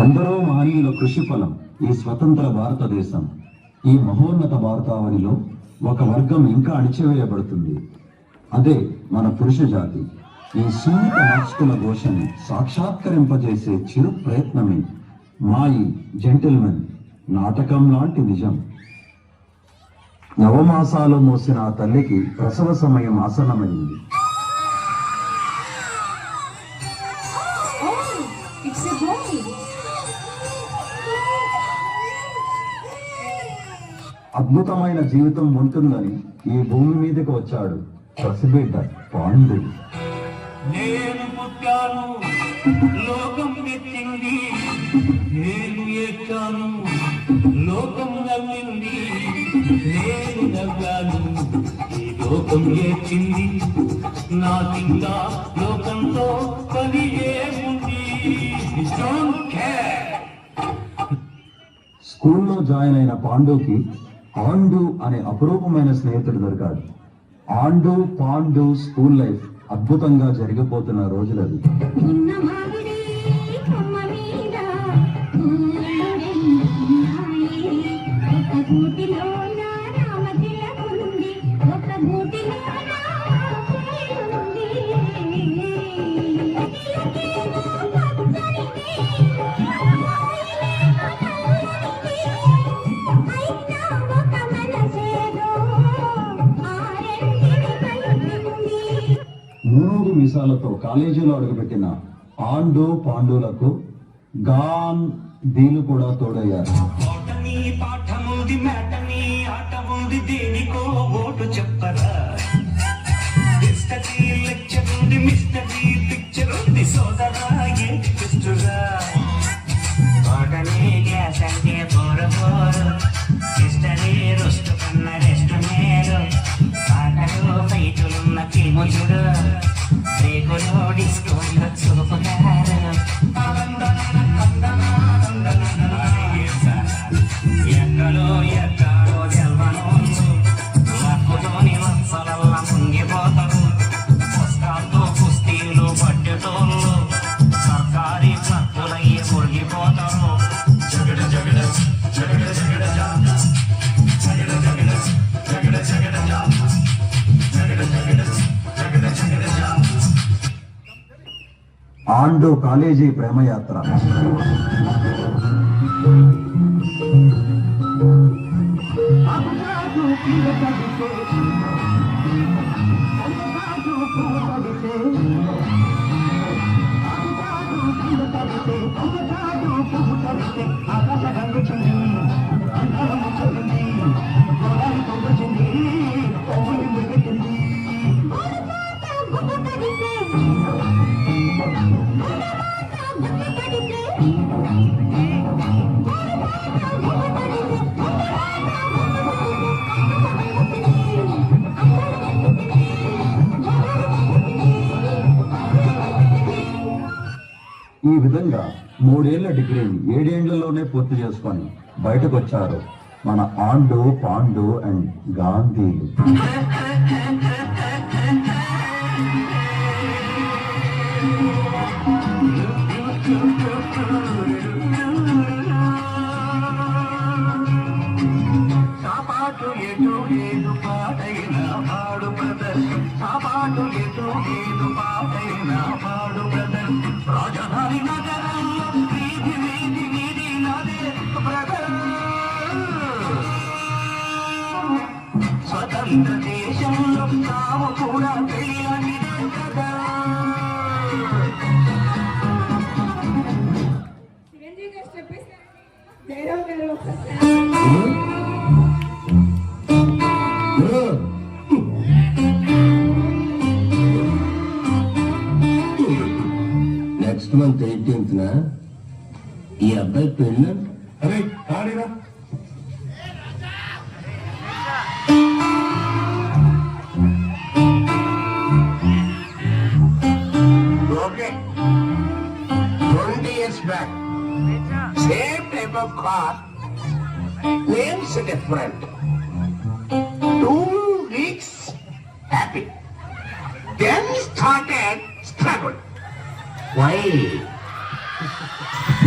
ఎందరో మహనీయుల కృషి ఫలం ఈ స్వతంత్ర భారతదేశం. ఈ మహోన్నత భారతావనిలో ఒక వర్గం ఇంకా అణిచివేయబడుతుంది. అదే మన పురుష జాతి. ఈ సున్నిత హక్కుల ఘోషని సాక్షాత్కరింపజేసే చిరు ప్రయత్నమే మా ఈ జెంటిల్మెన్ నాటకం లాంటి నిజం. నవమాసాలు మోసిన ఆ తల్లికి ప్రసవ సమయం ఆసన్నమైంది. అద్భుతమైన జీవితం ఉంటుందని ఈ భూమి మీదకి వచ్చాడు పసిబిడ్డ పాండు. నేను పుట్టాను, లోకం మెచ్చింది. నేను ఎక్కాను, లోకం నవ్వింది. నేను నవ్వాను, ఈ లోకం ఏడ్చింది. నాకింకా లోకంతో పని ఏముంది? స్కూల్లో జాయిన్ అయిన పాండుకి ఆండు అనే అపురూపమైన స్నేహితుడు దొరికాడు. ఆండు పాండు స్కూల్ లైఫ్ అద్భుతంగా జరిగిపోతున్న రోజులది. మూడు మీసాలతో కాలేజీలో అడుగుపెట్టిన ఆండు పాండులకు గాన్ దీలు కూడా తోడయ్యారు. And college Premayatra. ఈ విధంగా 3 ఏళ్ల డిగ్రీని 7 ఏళ్లలోనే పూర్తి చేసుకొని బయటకు వచ్చారు మన ఆండు పాండు అండ్ గాంధీలు. రాజధాని నగరంలో వీధి వీధి వీధి నదే స్వతంత్ర దేశంలో తాము కూడా తెలియనిదే కదా. నెక్స్ట్ మంత్ 18th ఈ అబ్బాయి పెళ్ళి. అరే ఆడిరా. Okay, 20 years back, same type of car, names different. 2 weeks happy, then started struggle. Why?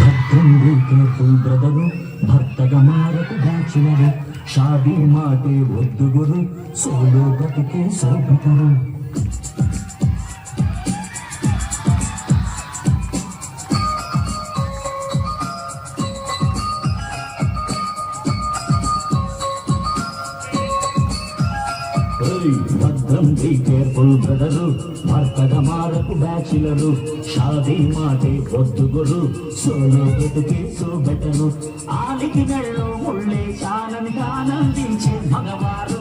భద్రం బీ కేర్ఫుల్ బ్రదరు భర్తగా మారకు బ్యాచులరు షాదీ మాటే వద్దు గురు సోలో బతికే సోబతరు భద్రం బీ కేర్ఫుల్ బ్రదరు భర్తగా మారకు బ్యాచులరు షాదీ మాటే వద్దు గురు సోలో బతుకే సో బెటరు ఆలికి నెళ్ళు ముళ్ళే చాలని ఆనందించే మగవారు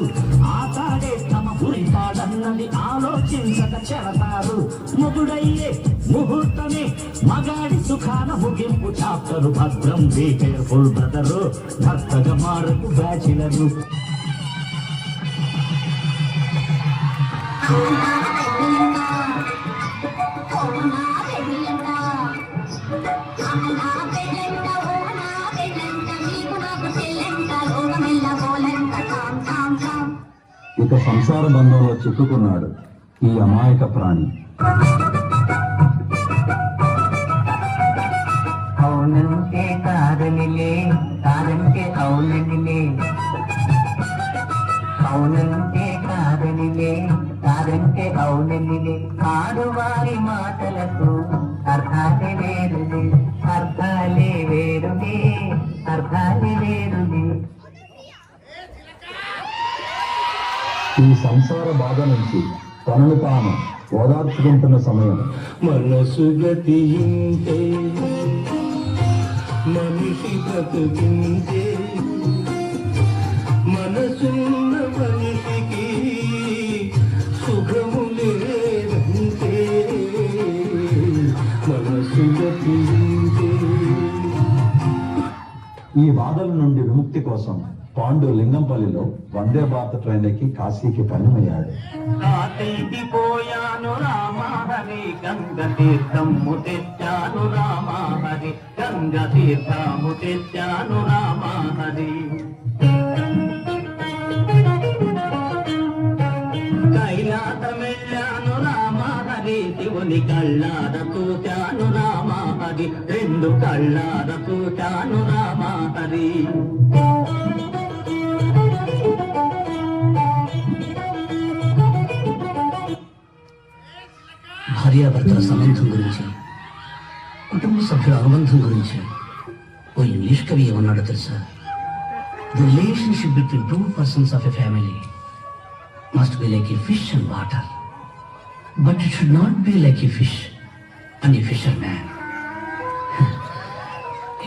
ఆటాడే తమ గురితాడన్నది ఆలోచించక చెరతారు మొగుడయ్యే ముహూర్తమే మగాడి సుఖాన ముగింపు చాప్టరు భద్రం బీ కేర్ఫుల్ బ్రదరు భర్తగా మారకు బ్యాచులరు ఇక సంసార బంధంలో చిక్కుకున్నాడు ఈ అమాయక ప్రాణి. అవునంటే కాదనిలే కాదంటే అవుననిలే అవునంటే కాదనిలే కాదంటే అవుననిలే ఆడువారి మాటలకు అర్థాలే వేరులే అర్థాలే వేరులే అర్థాలే వేరులే. ఈ సంసార బాధ నుంచి తనను తాను ఓదార్చుకుంటున్న సమయం మనసు గతింటే మనిషి బ్రతుకింటే మనసున్న మనిషికి సుఖము లేదంటే మనసు గతింటే. ఈ బాధల నుండి విముక్తి కోసం పాండు లింగంపల్లిలో వందే భారత్ ట్రైన్ ఎక్కి కాశీకి పయనమయ్యాడు. కాశీకి పోయాను రామహరి గంగ తీర్థము తెచ్చాను రామహరి గంగ తీర్థము తెచ్చాను రామహరి కైలాసమెళ్ళాను రామహరి శివుని కళ్ళార చూచాను రామహరి రెండు కళ్ళార చూచాను రామహరి భార్యాభర్తల సంబంధం గురించి కుటుంబ సభ్యుల అనుబంధం గురించి ఓ ఇంగ్లీష్ కవి ఏమన్నాడో తెలుసా? The relationship between two persons of a family must be like A fish and water but it should not be like A fish and A fissure man.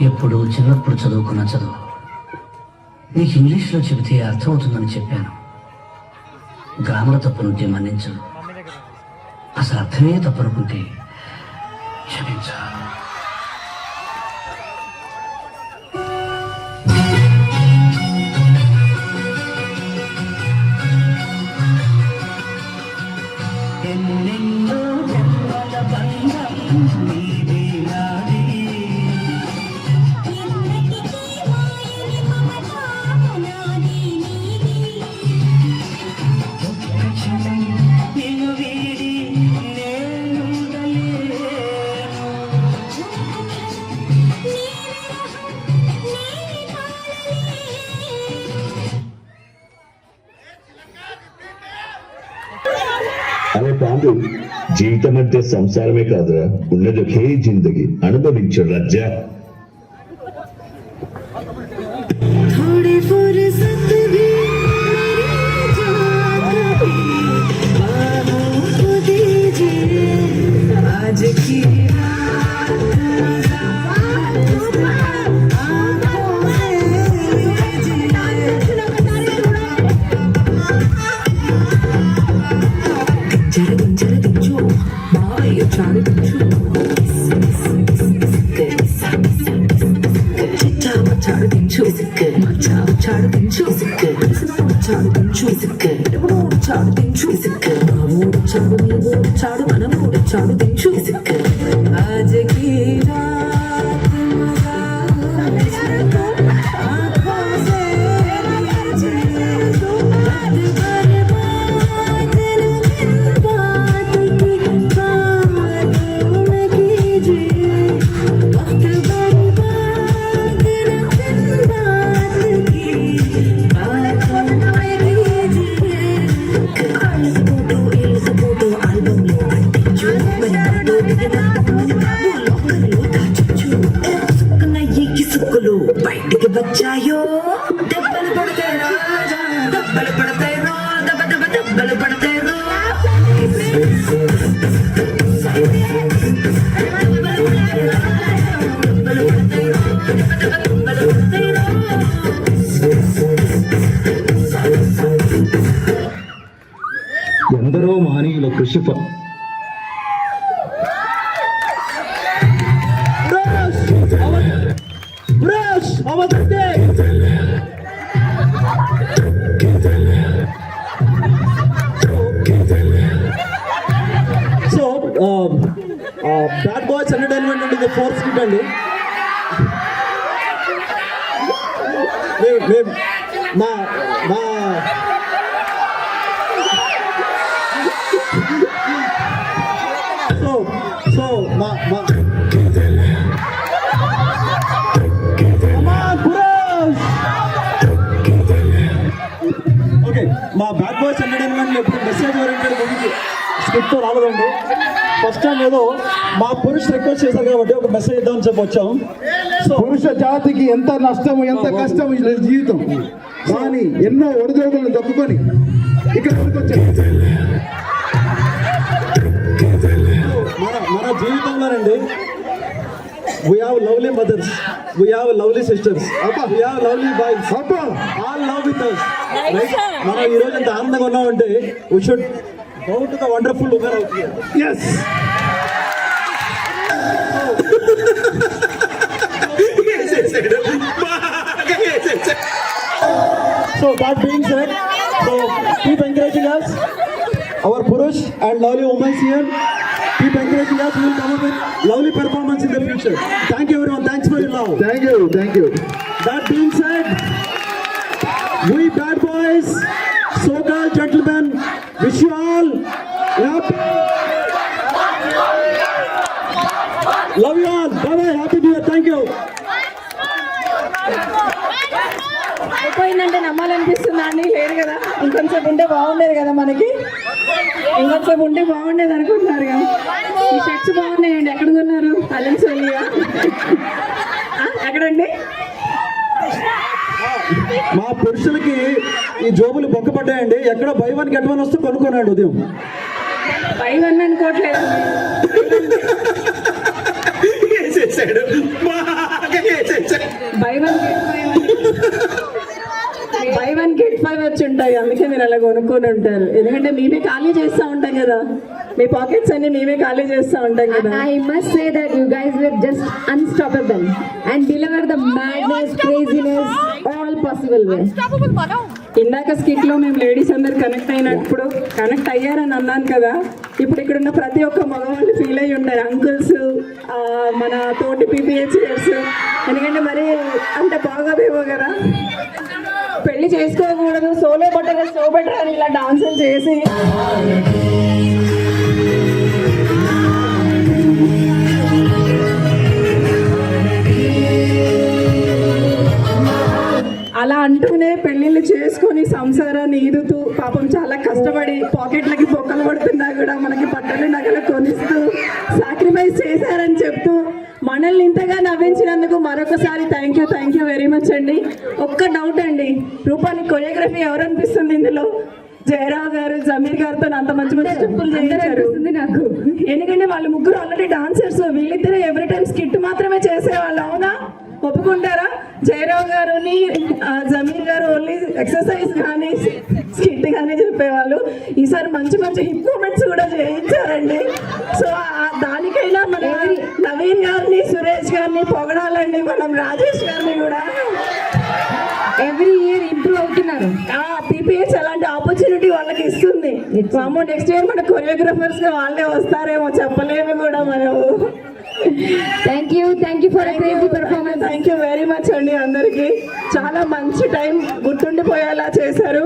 ఎప్పుడు చిన్నప్పుడు చదువుకున్న చదువు నీకు ఇంగ్లీష్లో చెబితే అర్థమవుతుందని చెప్పాను. గ్రామర్ తప్పునుంటే మన్నించు, అసలు అర్థమే తప్పనుకుంటే క్షమించు. ఎన్నెన్నో జన్మల బంధం నీది నాది నిన్ను వీడి అరే పాండు, జీవితం అంటే సంసారమే కాదురా, ఉన్నది ఒకే జిందగీ, అనుభవించు రజ్జా. थोड़ी फुर्सत भी को दीजिए आज की జరగించు మావయ్య చాడుచు చాడుదించు చాడుదించు చాడుదించు చాడుదించు చాడు నీవు చాడు మనము చాడుదించు आज की रात आँखों से लीजिए दो बात వచ్చాయో దెబ్బలు పడతాయి రాజా దెబ్బలు పడతాయి రో దెబ్బ దెబ్బ దెబ్బలు పడతాయి రో ఎందరో మహనీయుల కృషి సో బ్యాడ్ బాయ్స్ ఎంటర్టైన్మెంట్ నుండి ఇది ఫోర్త్ స్కిట్ అండి. మా మా సో సో మా మా ఓకే, మా బ్యాడ్ బాయ్స్ ఎంటర్టైన్మెంట్ ఎప్పుడు మెసేజ్ ఓరియంటెడ్ మూవీకి స్క్రిప్ట్తో రాలేదండి. ఫస్ట్ టైం ఏదో మా పురుష్ రిక్వెస్ట్ చేశారు కాబట్టి ఒక మెసేజ్ ఇద్దామని చెప్పి వచ్చాం. సో పురుష జాతికి ఎంత నష్టం ఎంత కష్టం ఈ జీవితం, కానీ ఎన్నో ఒడిదొడుకులను దప్పుకొని ఇక్కడ వచ్చాం. మన జీవితంలోనండి we have lovely mothers, we have lovely sisters, we have lovely wives, all love with us, right? మనం ఈ రోజు ఎంత ఆనందంగా ఉన్నామంటే we should bow to the wonderful women out here. Yes. So that being said, so keep encouraging us, our Purush and lovely women here. Keep encouraging us. We will come up with lovely performance in the future. Thank you everyone. Thanks for your love. Thank you, thank you. That being said, we bad boys, so-called gentlemen, wish you all happy. Love you all. Bye-bye. Happy New Year. Thank you. అయిపోయిందంటే నమ్మాలనిపిస్తుందా అండి? లేదు కదా, ఇంకొంచెం ఉంటే బాగుండేది కదా, మనకి ఇంకొంచెం ఉంటే బాగుండేది అనుకుంటున్నారు కదా. ఈ షర్ట్స్ బాగున్నాయండి, ఎక్కడ కొన్నారు? అలెన్స్ వెళ్ళిగా ఎక్కడండి? మా పురుషులకి ఈ జోబులు బొక్కపడ్డాయండి. ఎక్కడ బై వన్ గెట్ వన్ వస్తే కొనుక్కున్నాడు ఉదయం. బై వన్ అనుకోవట్లేదు, బై వన్ గెట్ ఫైవ్ వచ్చి ఉంటాయి, అందుకే మీరు అలా కొనుక్కొని ఉంటారు. ఎందుకంటే మేమే ఖాళీ చేస్తూ ఉంటాం కదా, మీ పాకెట్స్ అన్ని మేమే ఖాళీ చేస్తూ ఉంటాం కదా. I must say that you guys were just unstoppable and deliver the madness, craziness, all possible way. ఇందాక స్కిట్ లో మేము లేడీస్ అందరు కనెక్ట్ అయినప్పుడు కనెక్ట్ అయ్యారని అన్నాను కదా, ఇప్పుడు ఇక్కడ ఉన్న ప్రతి ఒక్క మగవాళ్ళు ఫీల్ అయ్యి ఉంటారు, అంకుల్స్, మన తోటి పీపీహెచ్ఎస్. ఎందుకంటే మరి అంత బాగోదేమో కదా, పెళ్లి చేసుకోకూడదు, సోలో బెటర్ సో బెటర్ అని ఇలా డాన్సులు చేసి అలా అంటూనే పెళ్ళిళ్ళు చేసుకొని సంసారాన్ని ఈదుతూ పాపం చాలా కష్టపడి పాకెట్లకి పొక్కలు పడుతున్నా కూడా మనకి బట్టలు నగలు కొనిస్తూ సాక్రిఫైస్ చేశారని చెప్తూ మనల్ని ఇంతగా నవ్వించినందుకు మరొకసారి థ్యాంక్ యూ వెరీ మచ్ అండి. ఒక్క డౌట్ అండి, రూపానికి కొరియోగ్రఫీ ఎవరు అనిపిస్తుంది ఇందులో? జయరావు గారు, జమీర్ గారితో అంత మంచి మంచి స్టెప్పులు చేయించారు నాకు. ఎందుకంటే వాళ్ళు ముగ్గురు ఆల్రెడీ డాన్సర్స్, వీళ్ళిద్దరే ఎవ్రీ టైం స్కిట్ మాత్రమే చేసేవాళ్ళు. అవునా, ఒప్పుకుంటారా? జయరావు గారుని జమీర్ గారు ఓన్లీ ఎక్సర్సైజ్ కానీ స్కిట్ కానీ చెప్పేవాళ్ళు. ఈసారి మంచి మంచి హిప్ మూమెంట్స్ కూడా చేయించారండి. సో దానికైనా మన నవీన్ గారిని, సురేష్ గారిని పొగడాలండి, మనం రాజేష్ గారిని కూడా. ఎవ్రీ ఇయర్ ఇంప్రూవ్ అవుతున్నారు. పీపీహెచ్ అలాంటి ఆపర్చునిటీ వాళ్ళకి ఇస్తుంది. నెక్స్ట్ ఇయర్ మన కొరియోగ్రాఫర్స్ గా వాళ్ళే వస్తారేమో, చెప్పలేము కూడా మనం. Thank you for crazy performance. Thank you very much అండి. అందరికీ చాలా మంచి టైం గుర్తుండిపోయేలా చేశారు.